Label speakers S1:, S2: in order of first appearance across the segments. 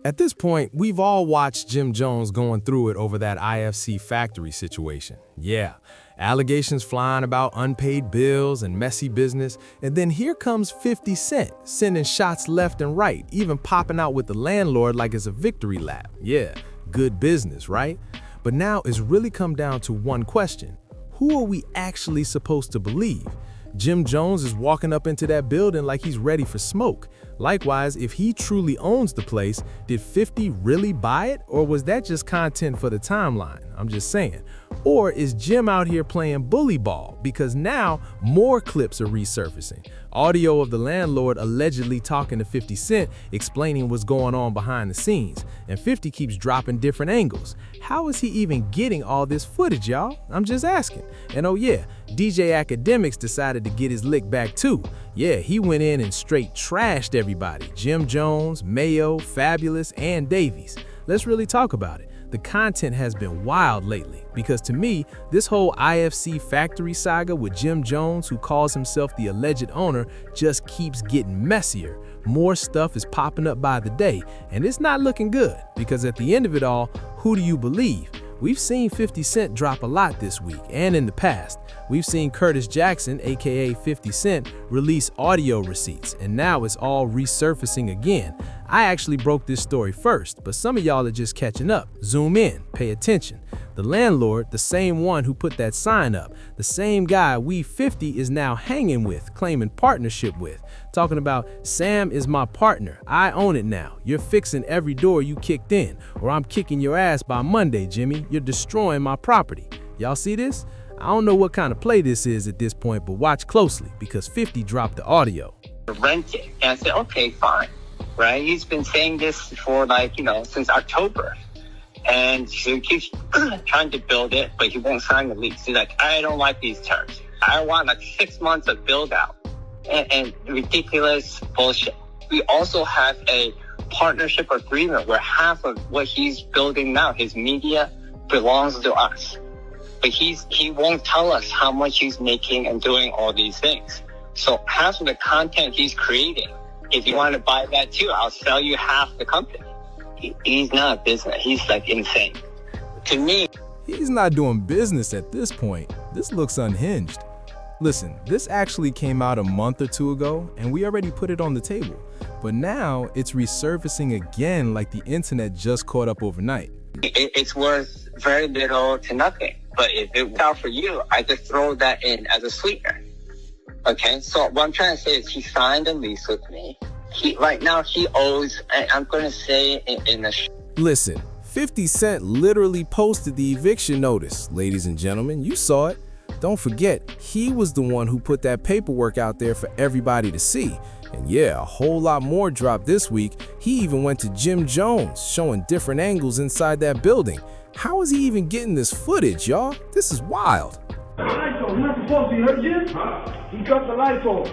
S1: At this point, we've all watched Jim Jones going through it over that IFC factory situation. Yeah, allegations flying about unpaid bills and messy business, and then here comes 50 Cent, sending shots left and right, even popping out with the landlord like it's a victory lap. Yeah, good business, right? But now it's really come down to one question. Who are we actually supposed to believe? Jim Jones is walking up into that building like he's ready for smoke. Likewise, if he truly owns the place, did 50 really buy it, or was that just content for the timeline? I'm just saying. Or is Jim out here playing bully ball? Because now more clips are resurfacing. Audio of the landlord allegedly talking to 50 Cent, explaining what's going on behind the scenes. And 50 keeps dropping different angles. How is he even getting all this footage, y'all? I'm just asking. And oh yeah, DJ Akademiks decided to get his lick back too. Yeah, he went in and straight trashed everybody. Jim Jones, Mayo, Fabulous, and Davies. Let's really talk about it. The content has been wild lately because to me, this whole IFC factory saga with Jim Jones, who calls himself the alleged owner, just keeps getting messier. More stuff is popping up by the day, and it's not looking good because at the end of it all, who do you believe? We've seen 50 Cent drop a lot this week and in the past. We've seen Curtis Jackson, aka 50 Cent, release audio receipts, and now it's all resurfacing again. I actually broke this story first, but some of y'all are just catching up. Zoom in, pay attention. The landlord, the same one who put that sign up, the same guy we 50 is now hanging with, claiming partnership with, talking about Sam is my partner, I own it now, you're fixing every door you kicked in, or I'm kicking your ass by Monday, Jimmy, you're destroying my property. Y'all see this? I don't know what kind of play this is at this point, but watch closely because 50 dropped the audio.
S2: Renting, and I said, okay, fine, right? He's been saying this for since October. And so he keeps trying to build it, but he won't sign the lease. He's like, I don't like these terms. I want like 6 months of build out and ridiculous bullshit. We also have a partnership agreement where half of what he's building now, his media, belongs to us. But he won't tell us how much he's making and doing all these things. So half of the content he's creating, if you want to buy that too, I'll sell you half the company. He's not a business. He's like insane. To me,
S1: he's not doing business at this point. This looks unhinged. Listen, this actually came out a month or two ago, and we already put it on the table. But now it's resurfacing again like the internet just caught up overnight.
S2: It's worth very little to nothing. But if it works out for you, I just throw that in as a sweetener. Okay, so what I'm trying to say is he signed a lease with me. Right now he owes, I'm going to say in the...
S1: Listen, 50 Cent literally posted the eviction notice, ladies and gentlemen. You saw it. Don't forget, he was the one who put that paperwork out there for everybody to see. And yeah, a whole lot more dropped this week. He even went to Jim Jones, showing different angles inside that building. How is he even getting this footage, y'all? This is wild.
S3: Lights on. You're not supposed to. You heard Jim? He cut the lights on.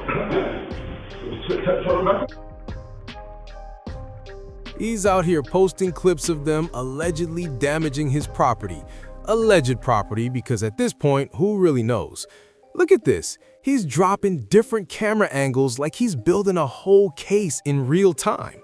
S1: He's out here posting clips of them allegedly damaging his property. Alleged property, because at this point, who really knows? Look at this. He's dropping different camera angles like he's building a whole case in real time.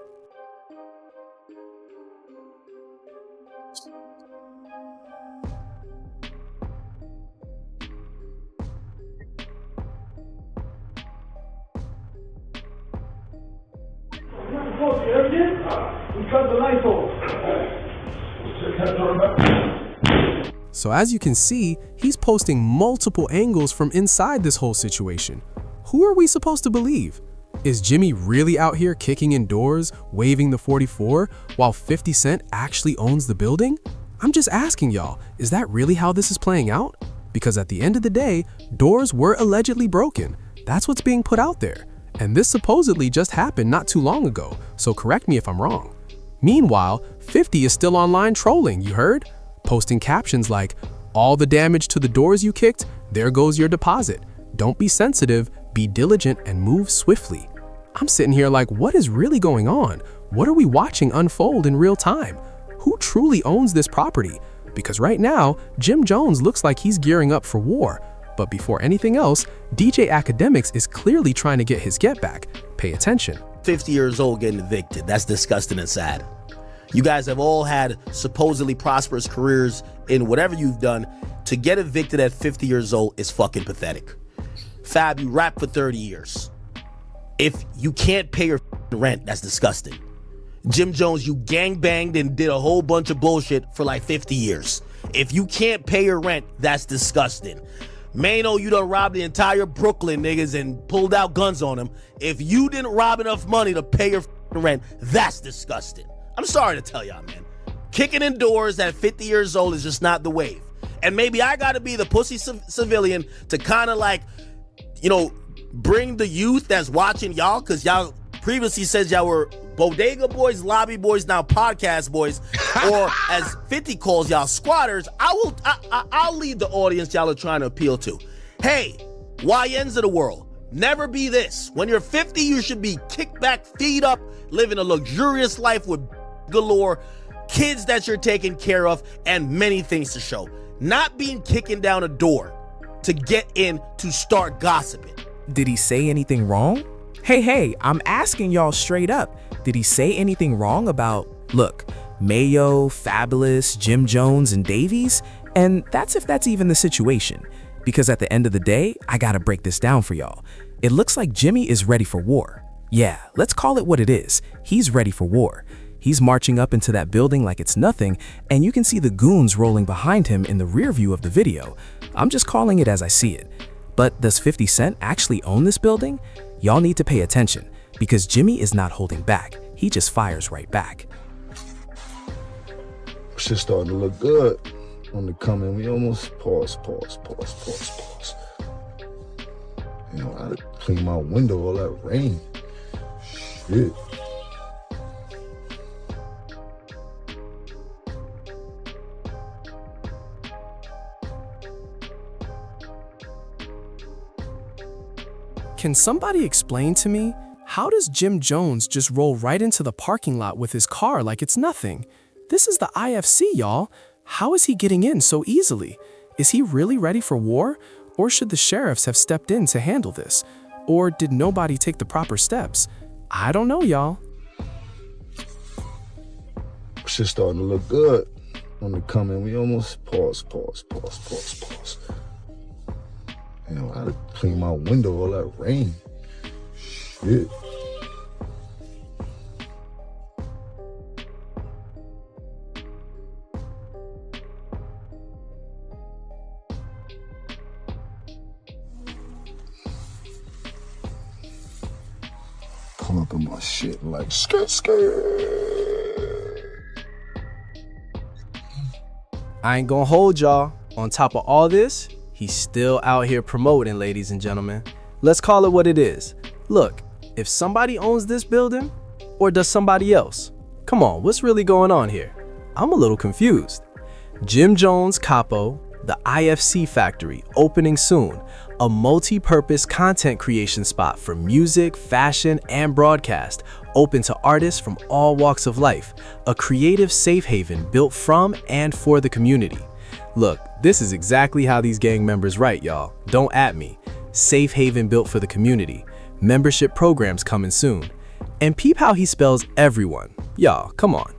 S1: So as you can see, he's posting multiple angles from inside this whole situation. Who are we supposed to believe? Is Jimmy really out here kicking in doors, waving the 44, while 50 Cent actually owns the building? I'm just asking y'all, is that really how this is playing out? Because at the end of the day, doors were allegedly broken. That's what's being put out there. And this supposedly just happened not too long ago, so correct me if I'm wrong. Meanwhile, 50 is still online trolling, you heard? Posting captions like, all the damage to the doors you kicked, there goes your deposit. Don't be sensitive, be diligent, and move swiftly. I'm sitting here like, what is really going on? What are we watching unfold in real time? Who truly owns this property? Because right now, Jim Jones looks like he's gearing up for war. But before anything else, DJ Akademiks is clearly trying to get his get back. Pay attention.
S4: 50 years old getting evicted. That's disgusting and sad. You guys have all had supposedly prosperous careers in whatever you've done. To get evicted at 50 years old is fucking pathetic. Fab, you rapped for 30 years. If you can't pay your rent, that's disgusting. Jim Jones, you gangbanged and did a whole bunch of bullshit for like 50 years. If you can't pay your rent, that's disgusting. Mano, you done robbed the entire Brooklyn niggas and pulled out guns on them. If you didn't rob enough money to pay your rent, that's disgusting. I'm sorry to tell y'all, man. Kicking in doors at 50 years old is just not the wave. And maybe I gotta be the pussy civilian to kind of like, you know, bring the youth that's watching y'all, because y'all previously said y'all were bodega boys, lobby boys, now podcast boys, or as 50 calls y'all, squatters. I'll lead the audience y'all are trying to appeal to. Hey, YNs of the world, never be this. When you're 50, you should be kicked back, feet up, living a luxurious life with galore, kids that you're taking care of, and many things to show. Not being kicking down a door to get in to start gossiping.
S5: Did he say anything wrong? Hey, I'm asking y'all straight up. Did he say anything wrong about, look, Mayo, Fabulous, Jim Jones, and Davies? And that's if that's even the situation. Because at the end of the day, I gotta break this down for y'all. It looks like Jimmy is ready for war. Yeah, let's call it what it is. He's ready for war. He's marching up into that building like it's nothing, and you can see the goons rolling behind him in the rear view of the video. I'm just calling it as I see it. But does 50 Cent actually own this building? Y'all need to pay attention, because Jimmy is not holding back. He just fires right back.
S6: Shit starting to look good on the coming. We almost pause. You know, I had to clean my window, all that rain. Shit.
S1: Can somebody explain to me, how does Jim Jones just roll right into the parking lot with his car like it's nothing? This is the IFC, y'all. How is he getting in so easily? Is he really ready for war? Or should the sheriffs have stepped in to handle this? Or did nobody take the proper steps? I don't know, y'all.
S6: Shit starting to look good on the coming. We almost pause. You know, I had to clean my window, all that rain. Shit. Come up in my shit like skirt.
S1: I ain't gonna hold y'all. On top of all this, he's still out here promoting, ladies and gentlemen. Let's call it what it is. Look, if somebody owns this building, or does somebody else? Come on, what's really going on here? I'm a little confused. Jim Jones Capo, the IFC Factory, opening soon. A multi-purpose content creation spot for music, fashion, and broadcast, open to artists from all walks of life. A creative safe haven built from and for the community. Look, this is exactly how these gang members write, y'all. Don't at me. Safe haven built for the community. Membership programs coming soon. And peep how he spells everyone. Y'all, come on.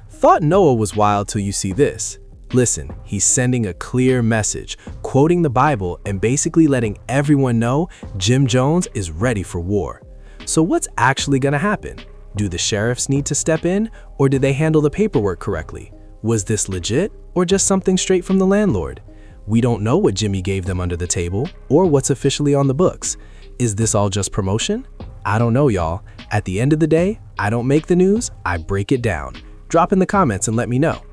S1: Thought Noah was wild till you see this. Listen, he's sending a clear message, quoting the Bible and basically letting everyone know Jim Jones is ready for war. So what's actually gonna happen? Do the sheriffs need to step in, or did they handle the paperwork correctly? Was this legit, or just something straight from the landlord? We don't know what Jimmy gave them under the table, or what's officially on the books. Is this all just promotion? I don't know, y'all. At the end of the day, I don't make the news, I break it down. Drop in the comments and let me know.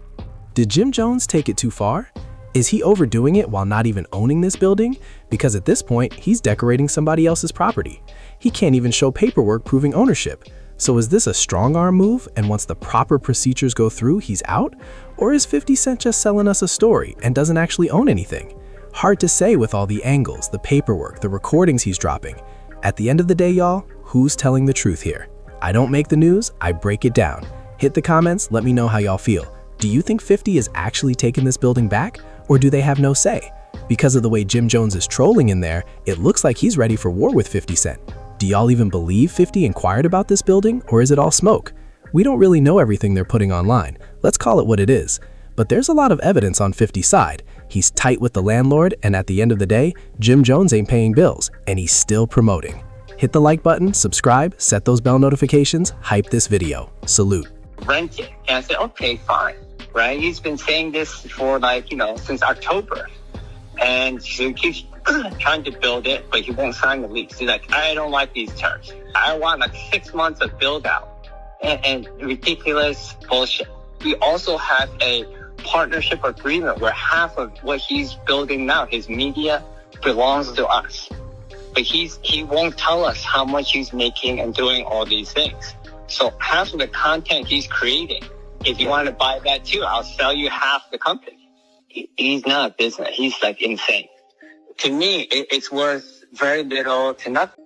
S1: Did Jim Jones take it too far? Is he overdoing it while not even owning this building? Because at this point, he's decorating somebody else's property. He can't even show paperwork proving ownership. So is this a strong arm move, and once the proper procedures go through, he's out? Or is 50 Cent just selling us a story and doesn't actually own anything? Hard to say with all the angles, the paperwork, the recordings he's dropping. At the end of the day, y'all, who's telling the truth here? I don't make the news, I break it down. Hit the comments, let me know how y'all feel. Do you think 50 is actually taking this building back, or do they have no say? Because of the way Jim Jones is trolling in there, it looks like he's ready for war with 50 Cent. Do y'all even believe 50 inquired about this building, or is it all smoke?
S7: We don't really know everything they're putting online. Let's call it what it is. But there's a lot of evidence on 50's side. He's tight with the landlord, and at the end of the day, Jim Jones ain't paying bills, and he's still promoting. Hit the like button, subscribe, set those bell notifications, hype this video. Salute.
S2: Rent it. And I said, okay, fine. Right? He's been saying this for since October. And he keeps trying to build it, but he won't sign the lease. He's like, I don't like these terms. I want 6 months of build out and ridiculous bullshit. We also have a partnership agreement where half of what he's building now, his media, belongs to us. But he won't tell us how much he's making and doing all these things. So half of the content he's creating, if you want to buy that too, I'll sell you half the company. He's not a business. He's insane. To me, it's worth very little to nothing.